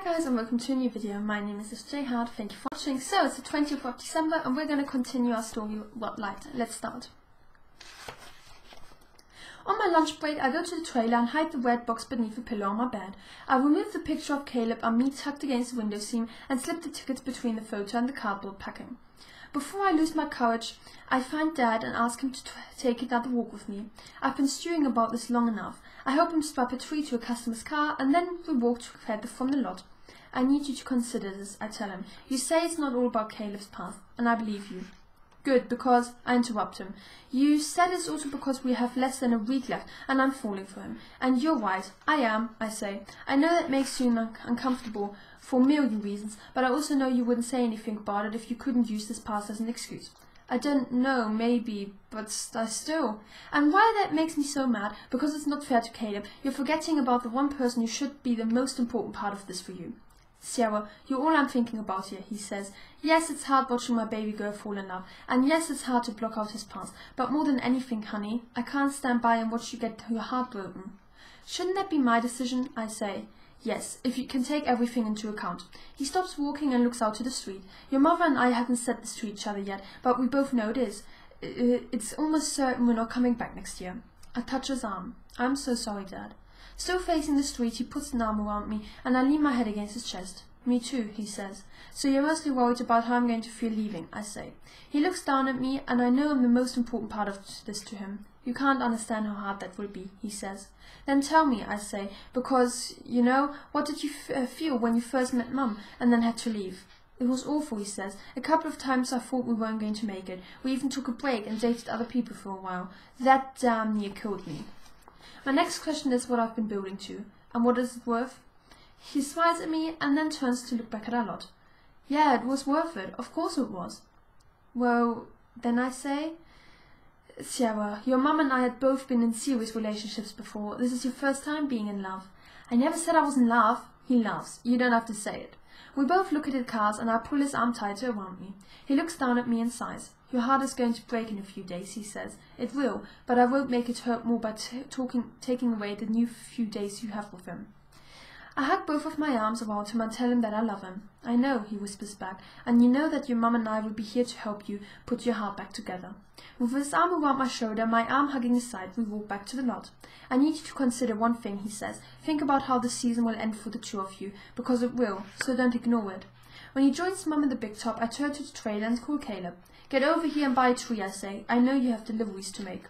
Hi guys and welcome to a new video. My name is SJ Hart. Thank you for watching. So it's the 20th of December and we're going to continue our story What Light. Let's start. On my lunch break I go to the trailer and hide the red box beneath a pillow on my bed. I remove the picture of Caleb and me tucked against the window seam and slip the tickets between the photo and the cardboard packing. Before I lose my courage, I find Dad and ask him to take another walk with me. I've been stewing about this long enough. I help him strap a tree to a customer's car and then we walk together from the lot. I need you to consider this, I tell him. You say it's not all about Caleb's past, and I believe you. Good, because I interrupt him. You said it's also because we have less than a week left, and I'm falling for him. And you're right, I am, I say. I know that makes you uncomfortable for a million reasons, but I also know you wouldn't say anything about it if you couldn't use this past as an excuse. I don't know, maybe, but still. And why that makes me so mad, because it's not fair to Caleb. You're forgetting about the one person who should be the most important part of this for you. Sierra, you're all I'm thinking about here, he says. Yes, it's hard watching my baby girl fall in love, and yes, it's hard to block out his past, but more than anything, honey, I can't stand by and watch you get your heart broken. Shouldn't that be my decision? I say. Yes, if you can take everything into account. He stops walking and looks out to the street. Your mother and I haven't said this to each other yet, but we both know it is. It's almost certain we're not coming back next year. I touch his arm. I'm so sorry, Dad. Still facing the street, he puts an arm around me, and I lean my head against his chest. Me too, he says. So you're mostly worried about how I'm going to feel leaving, I say. He looks down at me, and I know I'm the most important part of this to him. You can't understand how hard that will be, he says. Then tell me, I say, because, you know, what did you feel when you first met Mum, and then had to leave? It was awful, he says. A couple of times I thought we weren't going to make it. We even took a break and dated other people for a while. That damn near killed me. My next question is what I've been building to, and what is it worth? He smiles at me and then turns to look back at our lot. Yeah, it was worth it. Of course it was. Well, then I say, Sierra, your mum and I had both been in serious relationships before. This is your first time being in love. I never said I was in love. He laughs. You don't have to say it. We both look at the cars and I pull his arm tighter around me. He looks down at me and sighs. Your heart is going to break in a few days, he says. It will, but I won't make it hurt more by taking away the new few days you have with him. I hug both of my arms around him and tell him that I love him. I know, he whispers back, and you know that your mum and I will be here to help you put your heart back together. With his arm around my shoulder, my arm hugging his side, we walk back to the lot. I need you to consider one thing, he says. Think about how the season will end for the two of you, because it will, so don't ignore it. When he joins Mum in the big top, I turn to the trailer and call Caleb. Get over here and buy a tree, I say. I know you have deliveries to make.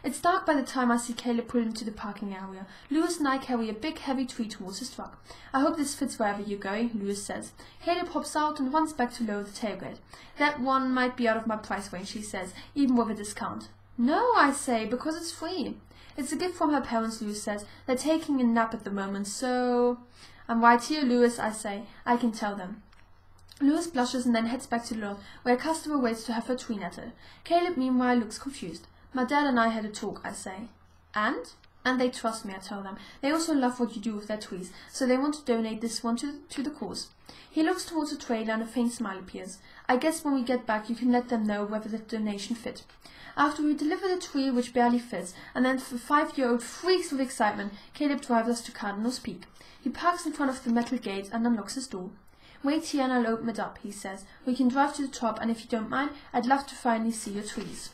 It's dark by the time I see Caleb pull into the parking area. Lewis and I carry a big heavy tree towards his truck. I hope this fits wherever you're going, Lewis says. Caleb hops out and runs back to lower the tailgate. That one might be out of my price range, he says, even with a discount. No, I say, because it's free. It's a gift from her parents, Lewis says. They're taking a nap at the moment, so... I'm right here, Lewis, I say. I can tell them. Lewis blushes and then heads back to the lot, where a customer waits to have her tree netted. Caleb, meanwhile, looks confused. My dad and I had a talk, I say. And? And they trust me, I tell them. They also love what you do with their trees, so they want to donate this one to the cause. He looks towards the trailer and a faint smile appears. I guess when we get back you can let them know whether the donation fit. After we deliver the tree, which barely fits, and then the 5-year-old freaks with excitement, Caleb drives us to Cardinal's Peak. He parks in front of the metal gate and unlocks his door. Wait here and I'll open it up, he says. We can drive to the top, and if you don't mind, I'd love to finally see your trees.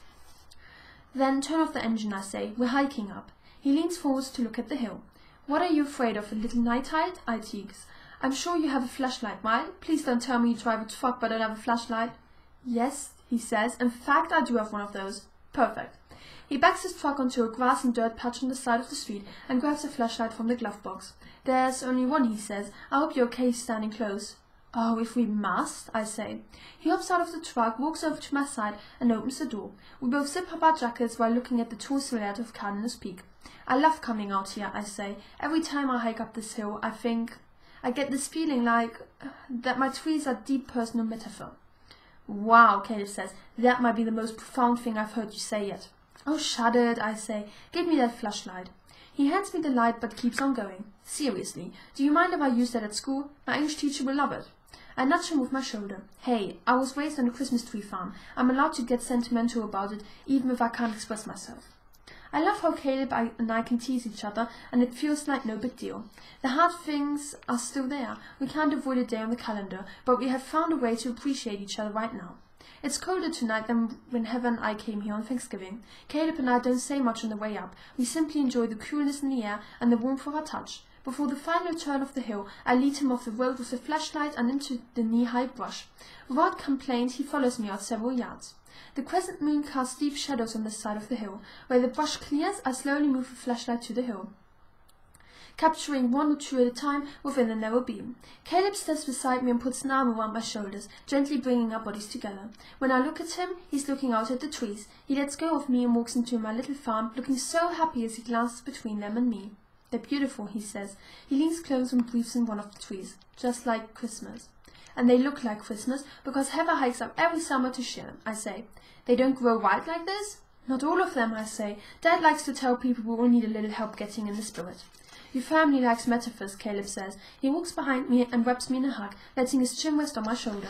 Then turn off the engine, I say. We're hiking up. He leans forwards to look at the hill. What are you afraid of, a little night hide? I tease. I'm sure you have a flashlight, Mile. Please don't tell me you drive a truck but don't have a flashlight. Yes, he says. In fact, I do have one of those. Perfect. He backs his truck onto a grass and dirt patch on the side of the street and grabs a flashlight from the glove box. There's only one, he says. I hope you're okay standing close. Oh, if we must, I say. He hops out of the truck, walks over to my side, and opens the door. We both zip up our jackets while looking at the tall silhouette of Cardinal's Peak. I love coming out here, I say. Every time I hike up this hill, I get this feeling like that my trees are deep personal metaphor. Wow, Caleb says. That might be the most profound thing I've heard you say yet. Oh, shut it, I say. Give me that flashlight. He hands me the light but keeps on going. Seriously, do you mind if I use that at school? My English teacher will love it. I nudge him with my shoulder. Hey, I was raised on a Christmas tree farm. I'm allowed to get sentimental about it, even if I can't express myself. I love how Caleb and I can tease each other, and it feels like no big deal. The hard things are still there. We can't avoid a day on the calendar, but we have found a way to appreciate each other right now. It's colder tonight than when Heather and I came here on Thanksgiving. Caleb and I don't say much on the way up. We simply enjoy the coolness in the air and the warmth of our touch. Before the final turn of the hill, I lead him off the road with a flashlight and into the knee-high brush. Without complaint, he follows me out several yards. The crescent moon casts deep shadows on the side of the hill. Where the brush clears, I slowly move the flashlight to the hill, capturing one or two at a time within the narrow beam. Caleb steps beside me and puts an arm around my shoulders, gently bringing our bodies together. When I look at him, he's looking out at the trees. He lets go of me and walks into my little farm, looking so happy as he glances between them and me. "They're beautiful," he says. He leans close and breathes in one of the trees, "just like Christmas." "And they look like Christmas, because Heather hikes up every summer to share them," I say. "They don't grow wild like this?" "Not all of them," I say. "Dad likes to tell people we all need a little help getting in the spirit." "Your family likes metaphors," Caleb says. He walks behind me and wraps me in a hug, letting his chin rest on my shoulder.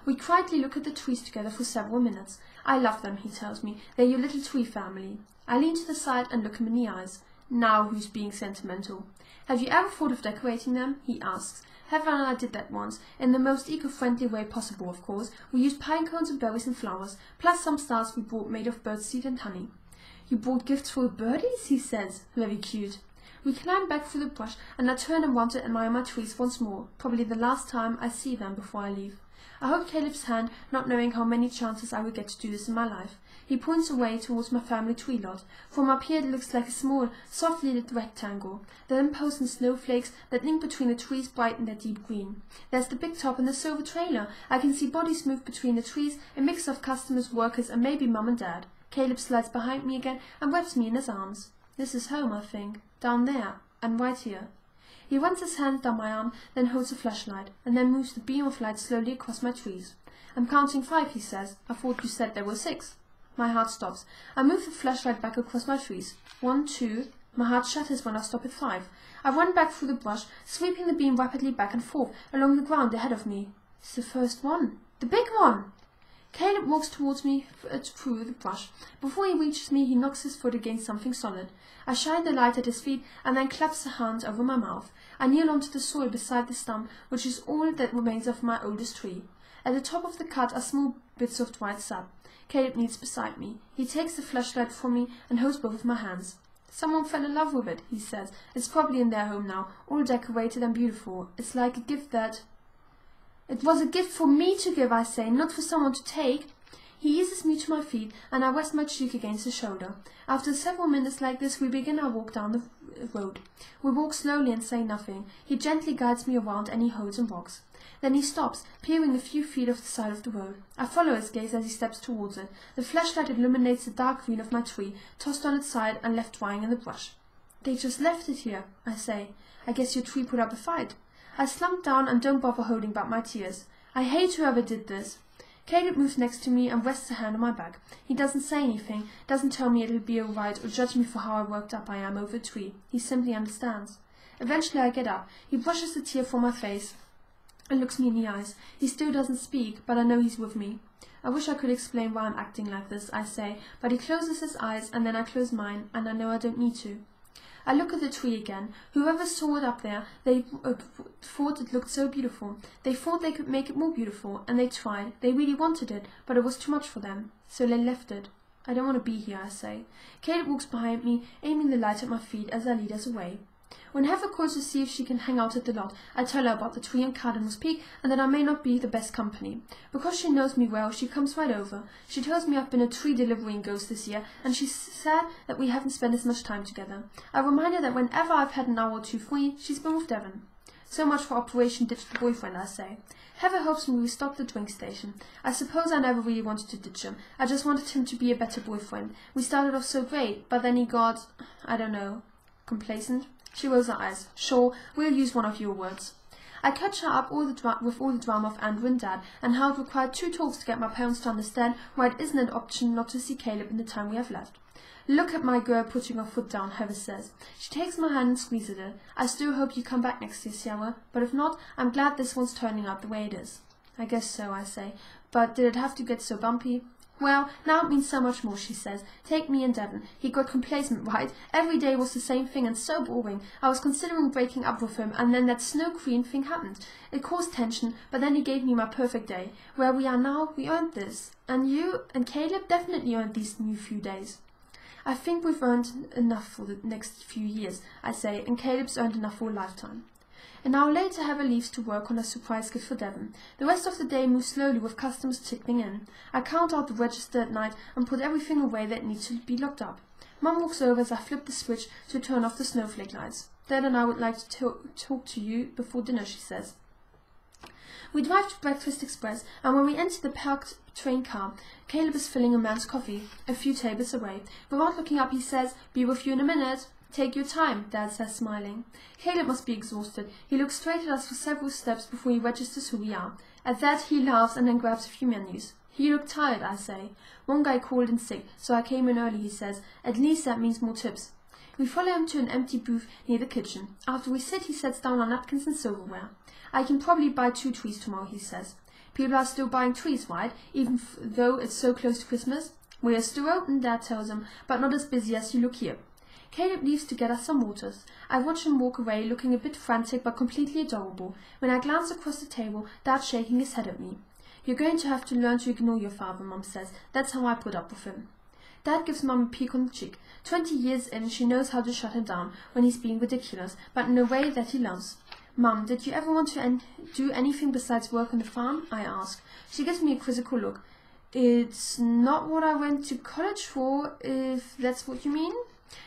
We quietly look at the trees together for several minutes. "I love them," he tells me. "They're your little tree family." I lean to the side and look him in the eyes. Now who's being sentimental? "Have you ever thought of decorating them?" he asks. Heather and I did that once, in the most eco-friendly way possible, of course. We used pine cones and berries and flowers, plus some stars we bought made of birdseed and honey. "You bought gifts for the birdies?" he says. "Very cute." We climb back through the brush, and I turn and want to admire my trees once more, probably the last time I see them before I leave. I hold Caleb's hand, not knowing how many chances I will get to do this in my life. He points away towards my family tree lot. From up here it looks like a small, softly lit rectangle. The lampposts and snowflakes that link between the trees brighten their deep green. There's the big top and the silver trailer. I can see bodies move between the trees, a mix of customers, workers, and maybe Mum and Dad. Caleb slides behind me again and wraps me in his arms. This is home, I think. Down there, and right here. He runs his hand down my arm, then holds a flashlight, and then moves the beam of light slowly across my trees. "I'm counting 5, he says. "I thought you said there were 6. My heart stops. I move the flashlight back across my trees. 1, 2. My heart shatters when I stop at 5. I run back through the brush, sweeping the beam rapidly back and forth along the ground ahead of me. It's the first one. The big one! Caleb walks towards me through the brush. Before he reaches me, he knocks his foot against something solid. I shine the light at his feet and then claps a hand over my mouth. I kneel onto the soil beside the stump, which is all that remains of my oldest tree. At the top of the cut are small bits of dried sap. Caleb kneels beside me. He takes the flashlight from me and holds both of my hands. "Someone fell in love with it," he says. "It's probably in their home now, all decorated and beautiful. It's like a gift that—" "It was a gift for me to give," I say, "not for someone to take." He eases me to my feet, and I rest my cheek against his shoulder. After several minutes like this, we begin our walk down the road. We walk slowly and say nothing. He gently guides me around any holes and rocks. Then he stops, peering a few feet off the side of the road. I follow his gaze as he steps towards it. The flashlight illuminates the dark green of my tree, tossed on its side and left drying in the brush. "They just left it here," I say. "I guess your tree put up a fight." I slump down and don't bother holding back my tears. I hate whoever did this. Caleb moves next to me and rests a hand on my back. He doesn't say anything, doesn't tell me it'll be all right or judge me for how worked up I am over a tree. He simply understands. Eventually I get up. He brushes a tear from my face and looks me in the eyes. He still doesn't speak, but I know he's with me. "I wish I could explain why I'm acting like this," I say, but he closes his eyes and then I close mine, and I know I don't need to. I look at the tree again. Whoever saw it up there, they thought it looked so beautiful. They thought they could make it more beautiful, and they tried. They really wanted it, but it was too much for them. So they left it. "I don't want to be here," I say. Caleb walks behind me, aiming the light at my feet as I lead us away. When Heather calls to see if she can hang out at the lot, I tell her about the tree on Cardinal's Peak and that I may not be the best company. Because she knows me well, she comes right over. She tells me I've been a tree delivering ghost this year, and she's sad that we haven't spent as much time together. I remind her that whenever I've had an hour or two free, she's been with Devon. So much for Operation Ditch the Boyfriend, I say. Heather hopes we will stop the drink station. I suppose I never really wanted to ditch him. I just wanted him to be a better boyfriend. We started off so great, but then he got, I don't know, complacent. She rolls her eyes. "Sure, we'll use one of your words." I catch her up with all the drama of Andrew and Dad, and how it required 2 talks to get my parents to understand why it isn't an option not to see Caleb in the time we have left. "Look at my girl putting her foot down," Heather says. She takes my hand and squeezes it. "I still hope you come back next year, Sierra, but if not, I'm glad this one's turning out the way it is." "I guess so," I say. "But did it have to get so bumpy?" Well, now it means so much more, she says. Take me and Devon. He got complacent, right? Every day was the same thing and so boring. I was considering breaking up with him, and then that snow queen thing happened. It caused tension, but then he gave me my perfect day. Where we are now, we earned this. And you and Caleb definitely earned these new few days. I think we've earned enough for the next few years, I say, and Caleb's earned enough for a lifetime. An hour later, Heather leaves to work on a surprise gift for Devon. The rest of the day moves slowly with customers trickling in. I count out the register at night and put everything away that needs to be locked up. Mum walks over as I flip the switch to turn off the snowflake lights. Dad and I would like to talk to you before dinner, she says. We drive to Breakfast Express, and when we enter the parked train car, Caleb is filling a man's coffee, a few tables away. Without looking up, he says, "Be with you in a minute." "Take your time," Dad says, smiling. Caleb must be exhausted. He looks straight at us for several steps before he registers who we are. At that, he laughs and then grabs a few menus. "You look tired," I say. "One guy called in sick, so I came in early," he says. "At least that means more tips." We follow him to an empty booth near the kitchen. After we sit, he sets down our napkins and silverware. "I can probably buy 2 trees tomorrow," he says. "People are still buying trees, right? Even though it's so close to Christmas?" "We are still open," Dad tells him, "but not as busy as you look here." Caleb leaves to get us some waters. I watch him walk away, looking a bit frantic but completely adorable. When I glance across the table, Dad's shaking his head at me. "You're going to have to learn to ignore your father," Mum says. "That's how I put up with him." Dad gives Mum a peek on the cheek. 20 years in, she knows how to shut him down when he's being ridiculous, but in a way that he loves. "Mum, did you ever want to do anything besides work on the farm?" I ask. She gives me a quizzical look. "It's not what I went to college for, if that's what you mean."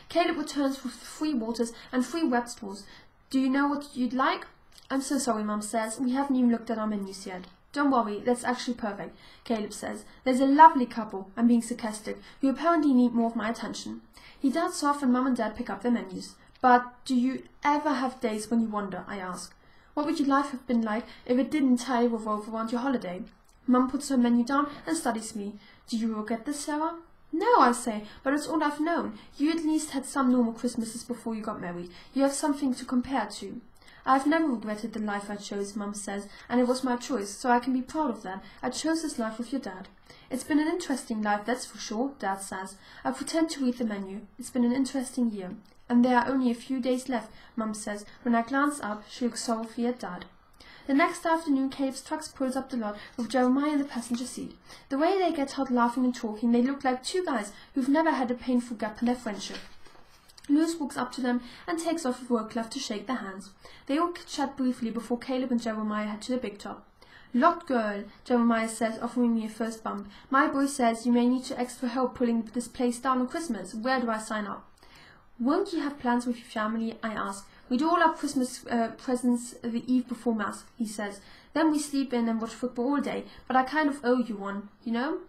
Caleb returns with 3 waters and 3 web straws. "Do you know what you'd like?" "I'm so sorry," Mum says. "We haven't even looked at our menus yet." "Don't worry, that's actually perfect," Caleb says. "There's a lovely couple," I'm being sarcastic, "who apparently need more of my attention." He darts off and Mum and Dad pick up their menus. "But do you ever have days when you wonder?" I ask. "What would your life have been like if it didn't entirely revolve around your holiday?" Mum puts her menu down and studies me. "Do you regret this, Sarah?" "No," I say, "but it's all I've known. You at least had some normal Christmases before you got married. You have something to compare to." "I've never regretted the life I chose," Mum says, "and it was my choice, so I can be proud of that. I chose this life with your dad." "It's been an interesting life, that's for sure," Dad says. I pretend to read the menu. "It's been an interesting year." "And there are only a few days left," Mum says. When I glance up, she looks sorrowfully at Dad. The next afternoon, Caleb's truck pulls up the lot with Jeremiah in the passenger seat. The way they get out laughing and talking, they look like 2 guys who've never had a painful gap in their friendship. Lewis walks up to them and takes off his work glove to shake their hands. They all chat briefly before Caleb and Jeremiah head to the big top. "Lot girl," Jeremiah says, offering me a first bump. "My boy says you may need extra help pulling this place down on Christmas. Where do I sign up?" "Won't you have plans with your family?" I ask. "We do all our Christmas presents the eve before Mass," he says. "Then we sleep in and watch football all day, but I kind of owe you one, you know?"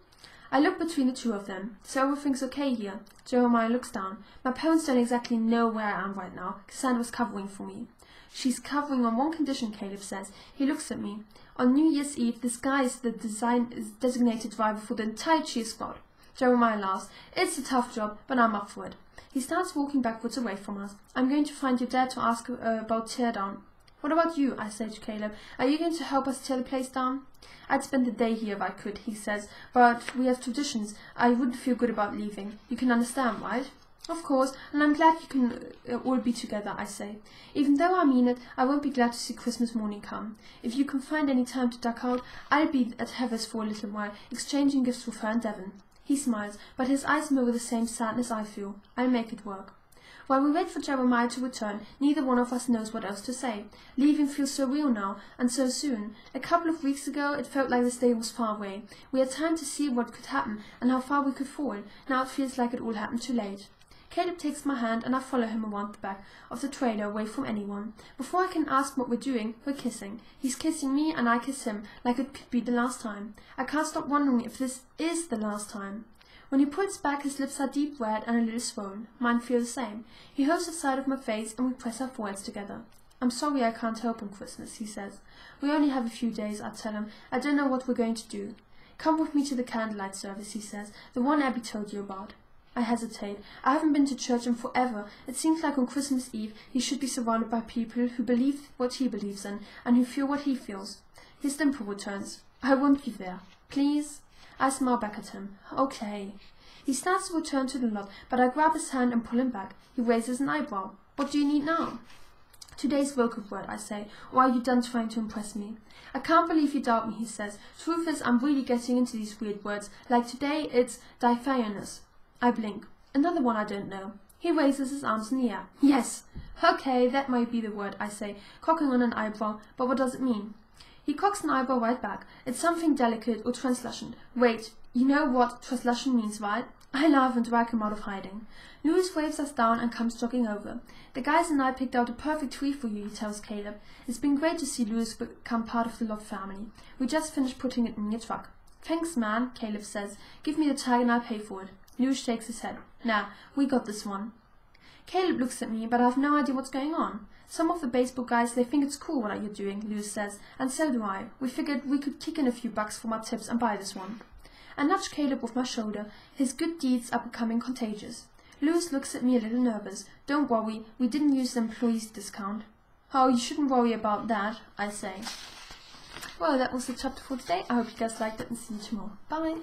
I look between the 2 of them. "So everything's okay here?" Jeremiah looks down. "My parents don't exactly know where I am right now. Cassandra's covering for me." "She's covering on one condition," Caleb says. He looks at me. "On New Year's Eve, this guy is the designated driver for the entire cheer squad." Jeremiah laughs. "It's a tough job, but I'm up for it." He starts walking backwards away from us. "I'm going to find your dad to ask about teardown." "What about you?" I say to Caleb. "Are you going to help us tear the place down?" "I'd spend the day here if I could," he says. "But we have traditions. I wouldn't feel good about leaving. You can understand, right?" "Of course, and I'm glad you can all be together," I say. "Even though I mean it, I won't be glad to see Christmas morning come. If you can find any time to duck out, I'll be at Heather's for a little while, exchanging gifts with her and Devon." He smiles, but his eyes mirror the same sadness I feel. I'll make it work. While we wait for Jeremiah to return, neither one of us knows what else to say. Leaving feels so real now, and so soon. A couple of weeks ago, it felt like this day was far away. We had time to see what could happen, and how far we could fall. Now it feels like it all happened too late. Caleb takes my hand, and I follow him around the back of the trailer, away from anyone. Before I can ask what we're doing, we're kissing. He's kissing me, and I kiss him, like it could be the last time. I can't stop wondering if this is the last time. When he pulls back, his lips are deep red and a little swollen. Mine feel the same. He holds the side of my face, and we press our foreheads together. "I'm sorry I can't help on Christmas," he says. "We only have a few days," I tell him. "I don't know what we're going to do." "Come with me to the candlelight service," he says. "The one Abby told you about." I hesitate. I haven't been to church in forever. It seems like on Christmas Eve he should be surrounded by people who believe what he believes in, and who feel what he feels. His dimple returns. "I won't be there. Please?" I smile back at him. Okay. He starts to return to the lot, but I grab his hand and pull him back. He raises an eyebrow. What do you need now? Today's vocal word, I say, or are you done trying to impress me? I can't believe you doubt me, he says. Truth is, I'm really getting into these weird words. Like today, it's diaphanous. I blink. Another one I don't know. He raises his arms in the air. Yes. Okay, that might be the word, I say, cocking on an eyebrow, but what does it mean? He cocks an eyebrow right back. It's something delicate or translucent. Wait, you know what translucent means, right? I laugh and drag him out of hiding. Lewis waves us down and comes jogging over. The guys and I picked out a perfect tree for you, he tells Caleb. It's been great to see Lewis become part of the Love family. We just finished putting it in your truck. Thanks, man, Caleb says. Give me the tag and I'll pay for it. Lewis shakes his head. Nah, we got this one. Caleb looks at me, but I have no idea what's going on. Some of the baseball guys, they think it's cool what you're doing, Lewis says, and so do I. We figured we could kick in a few bucks from our tips and buy this one. I nudge Caleb with my shoulder. His good deeds are becoming contagious. Lewis looks at me a little nervous. Don't worry, we didn't use the employees' discount. Oh, you shouldn't worry about that, I say. Well, that was the chapter for today. I hope you guys liked it and see you tomorrow. Bye!